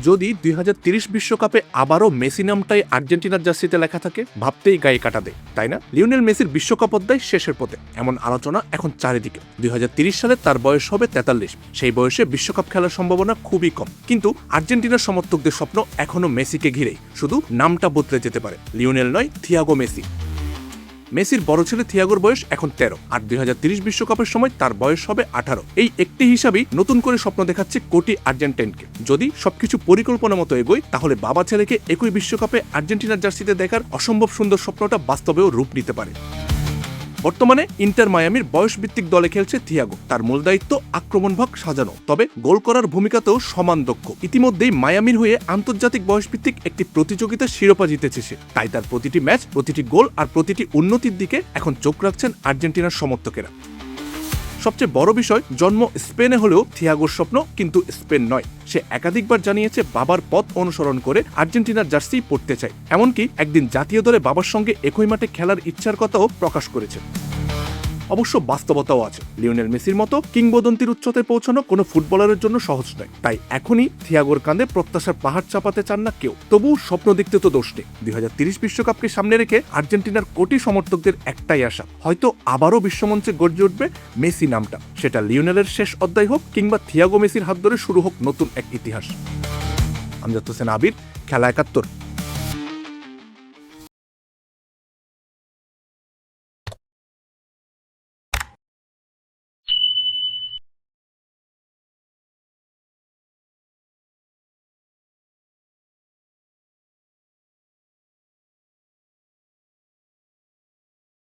যদি 2030 বিশ্বকাপে আবারও মেসি নামটাই আর্জেন্টিনার জার্সিতে লেখা থাকে, ভাবতেই গায়ে কাটা দেয়, তাই না? লিওনেল মেসির বিশ্বকাপ অধ্যায় শেষের পথে, এমন আলোচনা এখন চারিদিকে। 2030 সালে তার বয়স হবে 43। সেই বয়সে বিশ্বকাপ খেলার সম্ভাবনা খুবই কম, কিন্তু আর্জেন্টিনার সমর্থকদের স্বপ্ন এখনো মেসিকে ঘিরেই, শুধু নামটা বদলে যেতে পারে। লিওনেল নয়, থিয়াগো মেসি। মেসির বড় ছেলে থিয়াগোর বয়স এখন 13, আর 2030 বিশ্বকাপের সময় তার বয়স হবে 18। এই একটি হিসাবেই নতুন করে স্বপ্ন দেখাচ্ছে কোটি আর্জেন্টাইনকে। যদি সবকিছু পরিকল্পনা মতো এগোয়, তাহলে বাবা ছেলেকে একই বিশ্বকাপে আর্জেন্টিনার জার্সিতে দেখার অসম্ভব সুন্দর স্বপ্নটা বাস্তবেও রূপ নিতে পারে। বর্তমানে ইন্টার মায়ামির বয়সভিত্তিক দলে খেলছে থিয়াগো। তার মূল দায়িত্ব আক্রমণভাগ সাজানো, তবে গোল করার ভূমিকাতেও সমান দক্ষ। ইতিমধ্যেই মায়ামির হয়ে আন্তর্জাতিক বয়সভিত্তিক একটি প্রতিযোগিতার শিরোপা জিতেছে সে। তাই তার প্রতিটি ম্যাচ, প্রতিটি গোল আর প্রতিটি উন্নতির দিকে এখন চোখ রাখছেন আর্জেন্টিনার সমর্থকেরা। সবচেয়ে বড় বিষয়, জন্ম স্পেনে হলেও থিয়াগোর স্বপ্ন কিন্তু স্পেন নয়। সে একাধিকবার জানিয়েছে বাবার পথ অনুসরণ করে আর্জেন্টিনার জার্সি পরতে চায়। এমনকি একদিন জাতীয় দলে বাবার সঙ্গে একই মাঠে খেলার ইচ্ছার কথাও প্রকাশ করেছে। অবশ্য বাস্তবতাও আছে। লিওনেল মেসির মতো কিংবদন্তির উচ্চতায় পৌঁছানো কোনো ফুটবলারের জন্য সহজ নয়। তাই এখনই থিয়াগোর কাঁধে প্রত্যাশার পাহাড় চাপাতে চান না কেউ। তবু স্বপ্ন দেখতে তো দোষ নেই। 2030 বিশ্বকাপকে সামনে রেখে আর্জেন্টিনার কোটি সমর্থকদের একটাই আশা, হয়তো আবারও বিশ্বমঞ্চে গর্জে উঠবে মেসি নামটা। সেটা লিওনেলের শেষ অধ্যায় হোক, কিংবা থিয়াগো মেসির হাত ধরে শুরু হোক নতুন এক ইতিহাস। আমজাদ হোসেন আবির, খেলা 71।